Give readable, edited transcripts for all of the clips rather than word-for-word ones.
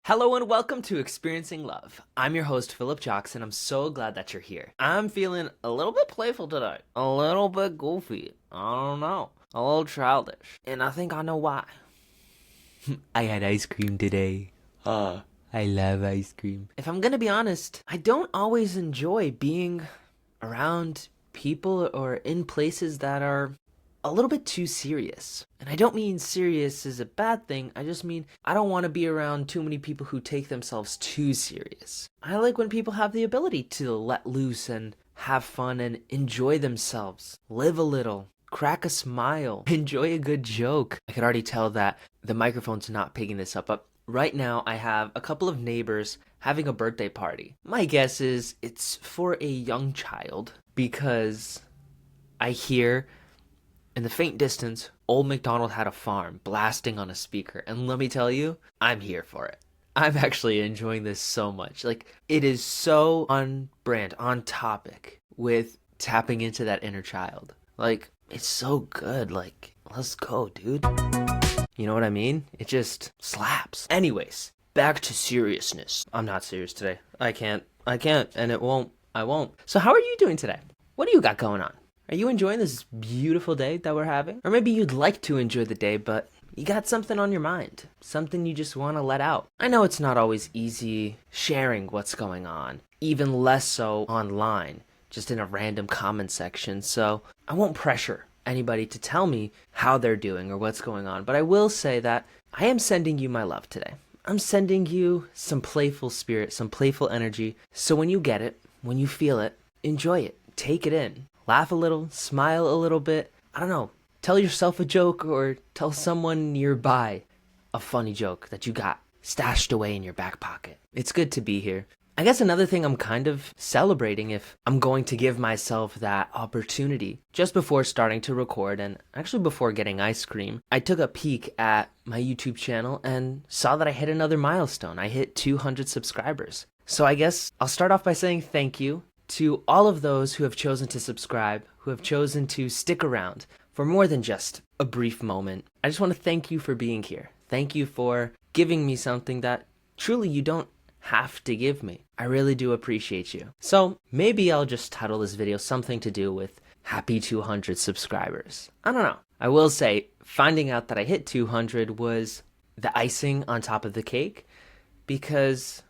Hello and welcome to Experiencing Love. I'm your host, Philip Jackson. I'm so glad that you're here. I'm feeling a little bit playful today, a little bit goofy. I don't know, a little childish. And I think I know why. I had ice cream today. I love ice cream. If I'm gonna be honest, I don't always enjoy being around people or in places that are a little bit too serious. And I don't mean serious is a bad thing, I just mean I don't want to be around too many people who take themselves too serious. I like when people have the ability to let loose and have fun and enjoy themselves, live a little, crack a smile, enjoy a good joke. I could already tell that the microphone's not picking this up, but right now I have a couple of neighbors having a birthday party. My guess is it's for a young child because I hear in the faint distance, Old MacDonald Had a Farm blasting on a speaker. And let me tell you, I'm here for it. I'm actually enjoying this so much. Like, it is so on brand, on topic with tapping into that inner child. Like, it's so good. Like, let's go, dude. You know what I mean? It just slaps. Anyways, back to seriousness. I'm not serious today. I can't, and I won't. So how are you doing today? What do you got going on? Are you enjoying this beautiful day that we're having? Or maybe you'd like to enjoy the day, but you got something on your mind. Something you just want to let out. I know it's not always easy sharing what's going on. Even less so online, just in a random comment section. So I won't pressure anybody to tell me how they're doing or what's going on. But I will say that I am sending you my love today. I'm sending you some playful spirit, some playful energy. So when you get it, when you feel it, enjoy it. Take it in. Laugh a little, smile a little bit. I don't know. Tell yourself a joke or tell someone nearby a funny joke that you got stashed away in your back pocket. It's good to be here. I guess another thing I'm kind of celebrating, if I'm going to give myself that opportunity, just before starting to record and actually before getting ice cream, I took a peek at my YouTube channel and saw that I hit another milestone. I hit 200 subscribers. So I guess I'll start off by saying thank you to all of those who have chosen to subscribe, who have chosen to stick around for more than just a brief moment. I just want to thank you for being here. Thank you for giving me something that truly you don't have to give me. I really do appreciate you. So maybe I'll just title this video something to do with Happy 200 subscribers. I don't know. I will say finding out that I hit 200 was the icing on top of the cake, because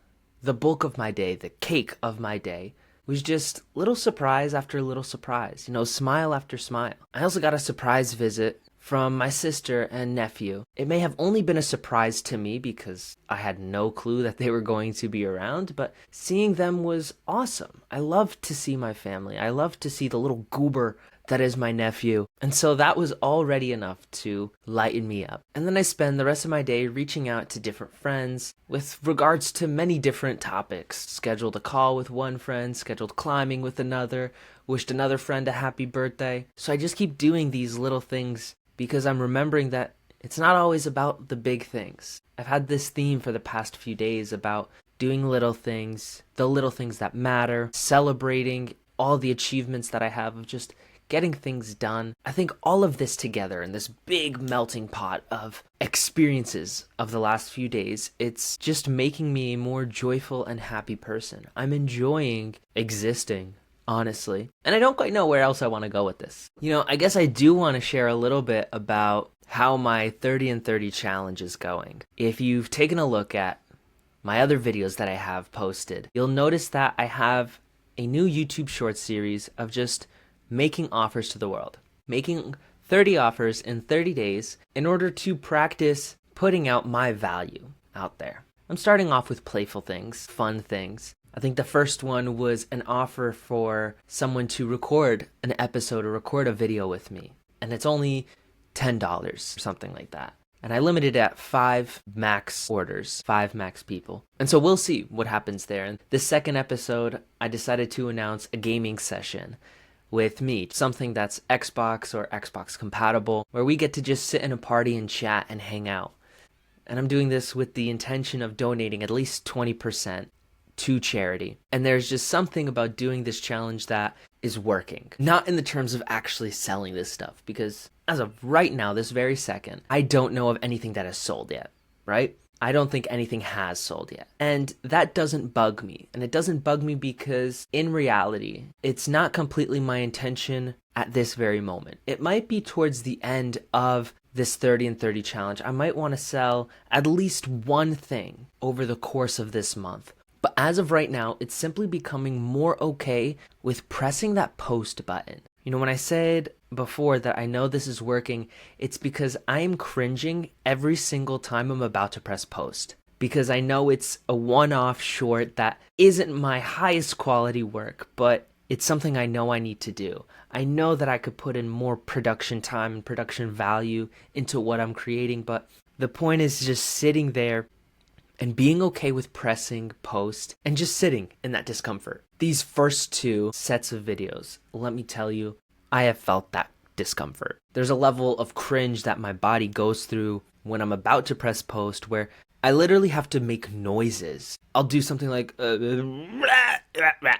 the bulk of my day, the cake of my day, was just little surprise after little surprise, smile after smile. I also got a surprise visit from my sister and nephew. It may have only been a surprise to me because I had no clue that they were going to be around, but seeing them was awesome. I love to see my family. I love to see the little goober that is my nephew. And so that was already enough to lighten me up. And then I spend the rest of my day reaching out to different friends with regards to many different topics. Scheduled a call with one friend, scheduled climbing with another, wished another friend a happy birthday. So I just keep doing these little things because I'm remembering that it's not always about the big things. I've had this theme for the past few days about doing little things, the little things that matter, celebrating all the achievements that I have of just getting things done. I think all of this together in this big melting pot of experiences of the last few days, it's just making me a more joyful and happy person. I'm enjoying existing, honestly. And I don't quite know where else I want to go with this. I guess I do want to share a little bit about how my 30 and 30 challenge is going. If you've taken a look at my other videos that I have posted, you'll notice that I have a new YouTube short series of just making offers to the world, making 30 offers in 30 days in order to practice putting out my value out there. I'm starting off with playful things, fun things. I think the first one was an offer for someone to record an episode or record a video with me. And it's only $10 or something like that. And I limited it at 5 max orders, 5 max people. And so we'll see what happens there. And the second episode, I decided to announce a gaming session with me, something that's Xbox or Xbox compatible, where we get to just sit in a party and chat and hang out. And I'm doing this with the intention of donating at least 20% to charity. And there's just something about doing this challenge that is working. Not in the terms of actually selling this stuff, because as of right now, this very second, I don't know of anything that has sold yet, right? I don't think anything has sold yet. And that doesn't bug me. And it doesn't bug me because in reality, it's not completely my intention at this very moment. It might be towards the end of this 30 and 30 challenge. I might want to sell at least one thing over the course of this month. But as of right now, it's simply becoming more okay with pressing that post button. You know, when I said before that I know this is working, it's because I am cringing every single time I'm about to press post. Because I know it's a one-off short that isn't my highest quality work, but it's something I know I need to do. I know that I could put in more production time and production value into what I'm creating, but the point is just sitting there and being okay with pressing post and just sitting in that discomfort. These first two sets of videos, let me tell you, I have felt that discomfort. There's a level of cringe that my body goes through when I'm about to press post where I literally have to make noises. I'll do something like and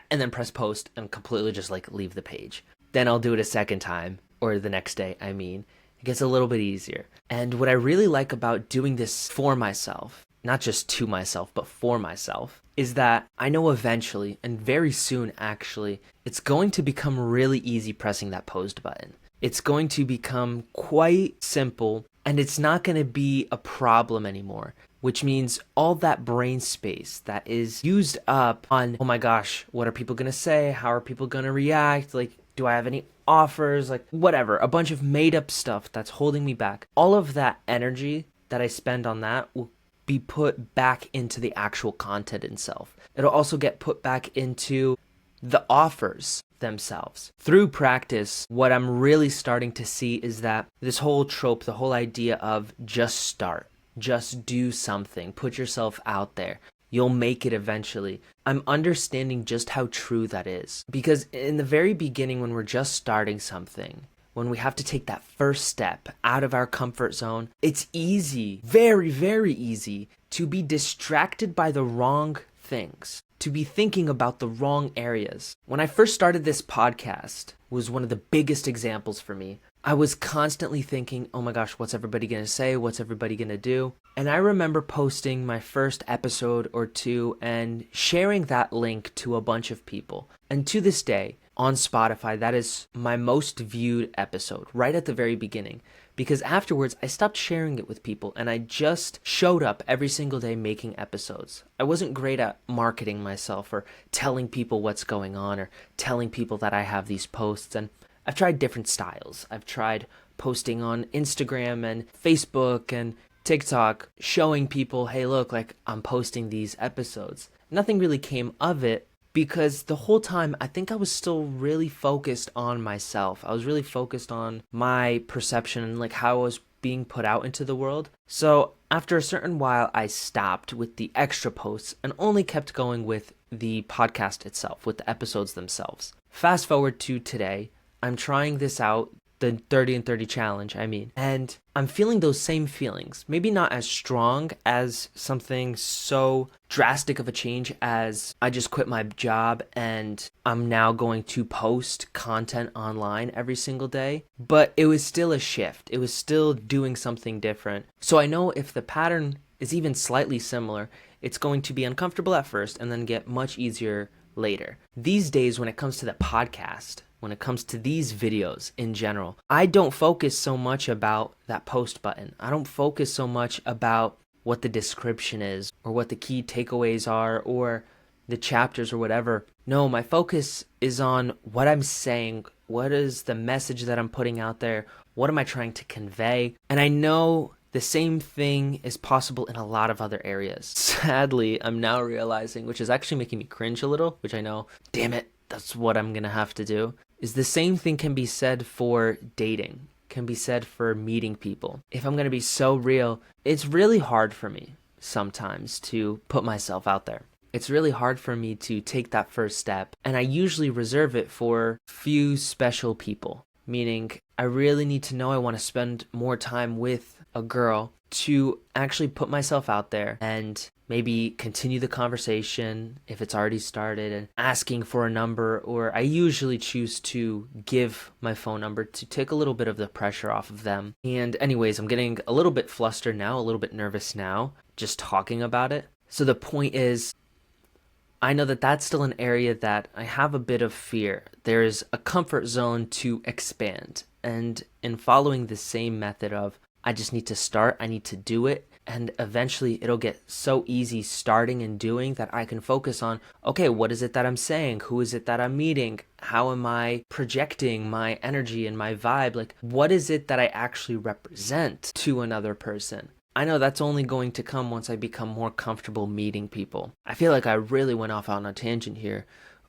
then press post and completely just like leave the page. Then I'll do it a second time, or the next day, I mean. It gets a little bit easier. And what I really like about doing this for myself, not just to myself, but for myself, is that I know eventually, and very soon actually, it's going to become really easy pressing that post button. It's going to become quite simple, and it's not going to be a problem anymore, which means all that brain space that is used up on, oh my gosh, what are people going to say? How are people going to react? Like, do I have any offers? Like, whatever, a bunch of made up stuff that's holding me back. All of that energy that I spend on that will be put back into the actual content itself. It'll also get put back into the offers themselves. Through practice, what I'm really starting to see is that this whole trope, the whole idea of just start, just do something, put yourself out there, you'll make it eventually. I'm understanding just how true that is. Because in the very beginning, when we're just starting something, when we have to take that first step out of our comfort zone, it's easy, very, very easy, to be distracted by the wrong things, to be thinking about the wrong areas. When I first started this podcast, was one of the biggest examples for me. I was constantly thinking, oh my gosh, what's everybody going to say? What's everybody going to do? And I remember posting my first episode or two and sharing that link to a bunch of people. And to this day, on Spotify, that is my most viewed episode, right at the very beginning. Because afterwards, I stopped sharing it with people and I just showed up every single day making episodes. I wasn't great at marketing myself or telling people what's going on or telling people that I have these posts. And I've tried different styles. I've tried posting on Instagram and Facebook and TikTok, showing people, hey, look, like I'm posting these episodes. Nothing really came of it. Because the whole time, I think I was still really focused on myself. I was really focused on my perception and like how I was being put out into the world. So after a certain while, I stopped with the extra posts and only kept going with the podcast itself, with the episodes themselves. Fast forward to today, I'm trying this out, the 30 and 30 challenge, and I'm feeling those same feelings. Maybe not as strong as something so drastic of a change as I just quit my job and I'm now going to post content online every single day. But it was still a shift. It was still doing something different. So I know if the pattern is even slightly similar, it's going to be uncomfortable at first and then get much easier later. These days, when it comes to the podcast, when it comes to these videos in general, I don't focus so much about that post button. I don't focus so much about what the description is or what the key takeaways are or the chapters or whatever. No, my focus is on what I'm saying. What is the message that I'm putting out there? What am I trying to convey? And I know the same thing is possible in a lot of other areas. Sadly, I'm now realizing, which is actually making me cringe a little, which I know, damn it, that's what I'm gonna have to do, is the same thing can be said for dating, can be said for meeting people. If I'm gonna be so real, it's really hard for me sometimes to put myself out there. It's really hard for me to take that first step, and I usually reserve it for few special people, meaning I really need to know I want to spend more time with a girl to actually put myself out there and maybe continue the conversation if it's already started and asking for a number, or I usually choose to give my phone number to take a little bit of the pressure off of them. And anyways, I'm getting a little bit flustered now, a little bit nervous now, just talking about it. So the point is, I know that that's still an area that I have a bit of fear. There's a comfort zone to expand. And in following the same method of, I just need to start, I need to do it, and eventually it'll get so easy starting and doing that I can focus on, okay, what is it that I'm saying? Who is it that I'm meeting? How am I projecting my energy and my vibe? Like, what is it that I actually represent to another person? I know that's only going to come once I become more comfortable meeting people. I feel like I really went off on a tangent here.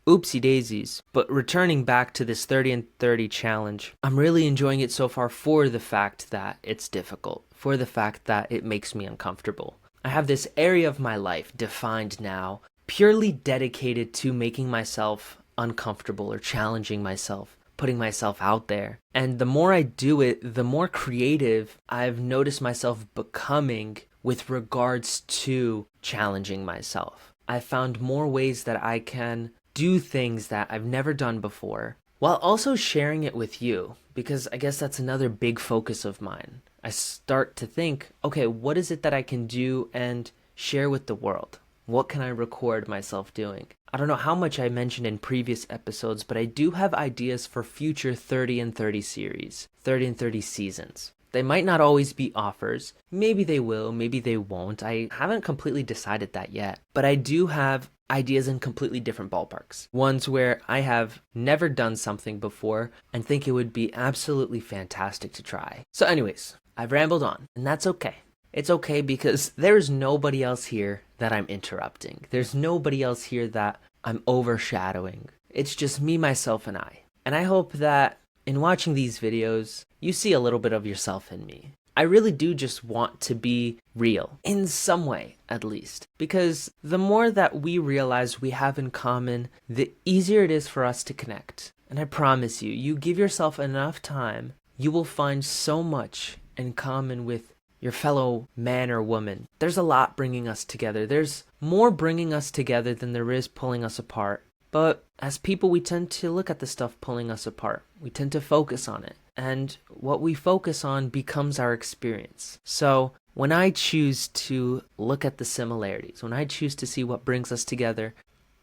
Oopsie daisies. But returning back to this 30 and 30 challenge, I'm really enjoying it so far for the fact that it's difficult, for the fact that it makes me uncomfortable. I have this area of my life defined now, purely dedicated to making myself uncomfortable or challenging myself, putting myself out there. And the more I do it, the more creative I've noticed myself becoming with regards to challenging myself. I found more ways that I can do things that I've never done before, while also sharing it with you, because I guess that's another big focus of mine. I start to think, okay, what is it that I can do and share with the world? What can I record myself doing? I don't know how much I mentioned in previous episodes, but I do have ideas for future 30 and 30 series, 30 and 30 seasons. They might not always be offers. Maybe they will, maybe they won't. I haven't completely decided that yet. But I do have ideas in completely different ballparks. Ones where I have never done something before and think it would be absolutely fantastic to try. So anyways, I've rambled on, and that's okay. It's okay because there's nobody else here that I'm interrupting. There's nobody else here that I'm overshadowing. It's just me, myself, and I. And I hope that in watching these videos, you see a little bit of yourself in me. I really do just want to be real, in some way at least, because the more that we realize we have in common, the easier it is for us to connect. And I promise you, you give yourself enough time, you will find so much in common with your fellow man or woman. There's a lot bringing us together. There's more bringing us together than there is pulling us apart. But as people, we tend to look at the stuff pulling us apart. We tend to focus on it. And what we focus on becomes our experience. So when I choose to look at the similarities, when I choose to see what brings us together,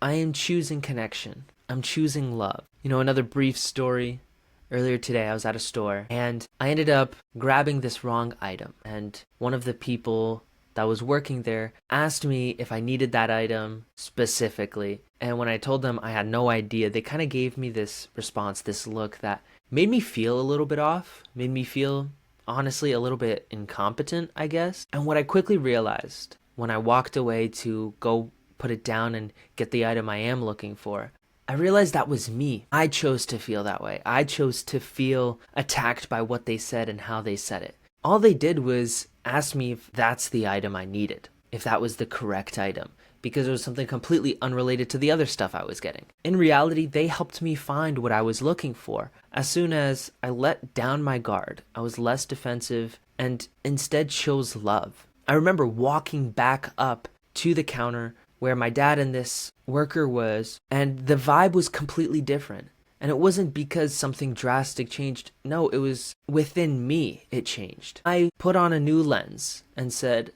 I am choosing connection. I'm choosing love. You know, another brief story. Earlier today, I was at a store and I ended up grabbing this wrong item. And one of the people that was working there asked me if I needed that item specifically. And when I told them I had no idea, they kind of gave me this response, this look that made me feel a little bit off, made me feel, honestly, a little bit incompetent, I guess. And what I quickly realized when I walked away to go put it down and get the item I am looking for, I realized that was me. I chose to feel that way. I chose to feel attacked by what they said and how they said it. All they did was ask me if that's the item I needed, if that was the correct item, because it was something completely unrelated to the other stuff I was getting. In reality, they helped me find what I was looking for. As soon as I let down my guard, I was less defensive and instead chose love. I remember walking back up to the counter where my dad and this worker was, and the vibe was completely different. And it wasn't because something drastic changed. No, it was within me it changed. I put on a new lens and said,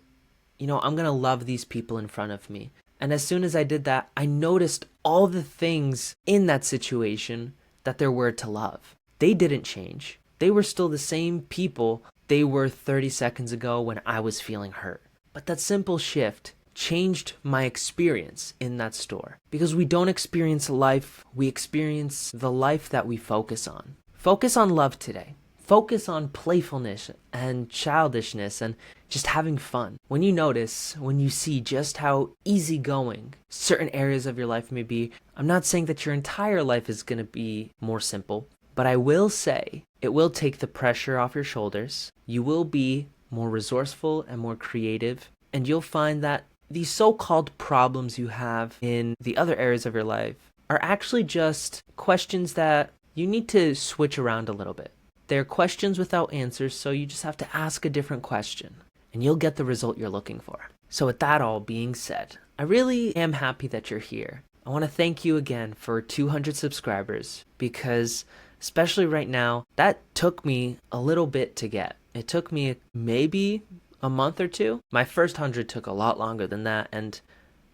you know, I'm going to love these people in front of me. And as soon as I did that, I noticed all the things in that situation that there were to love. They didn't change. They were still the same people they were 30 seconds ago when I was feeling hurt. But that simple shift changed my experience in that store. Because we don't experience life, we experience the life that we focus on. Focus on love today. Focus on playfulness and childishness and just having fun. When you notice, when you see just how easygoing certain areas of your life may be, I'm not saying that your entire life is going to be more simple, but I will say it will take the pressure off your shoulders. You will be more resourceful and more creative, and you'll find that these so-called problems you have in the other areas of your life are actually just questions that you need to switch around a little bit. They're questions without answers, so you just have to ask a different question. and you'll get the result you're looking for. So with that all being said, I really am happy that you're here. I want to thank you again for 200 subscribers because especially right now, that took me a little bit to get. It took me maybe a month or two. My first 100 took a lot longer than that, and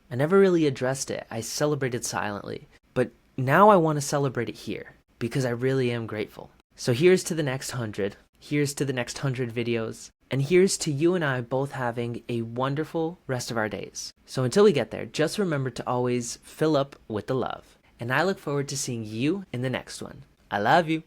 I never really addressed it. I celebrated silently. But now I want to celebrate it here because I really am grateful. So here's to the next 100. Here's to the next 100 videos. And here's to you and I both having a wonderful rest of our days. So until we get there, just remember to always fill up with the love. And I look forward to seeing you in the next one. I love you.